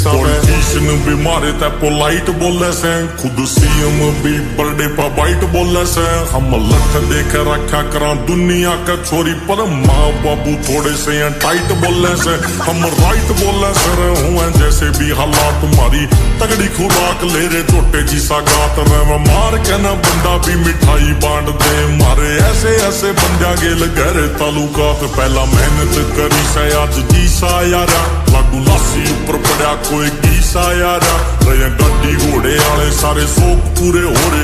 फीसा politician भी मारे ते पोलाइट बोले से, खुद सीएम भी बर्थडे पर वाइट बोले से। हम लठ देख रखा करा दुनिया का छोरी, पर माँ बाबू थोड़े से टाइट बोले से। हम राइट बोले से हुए जैसे भी हालात तुम्हारी, तगड़ी खुराक ले रे छोटे जी सा गात रहे। मार के न बंदा भी मिठाई बांट दे, मारे ऐसे ऐसे बंदा गेल गहरे तालुकात। पहला मेहनत करी से आज जी सा यारा, लागू लासी ऊपर पड़ा कोई की सा यारा। रहे गड्डी घोड़े आले सारे शौक पूरे हो रहे।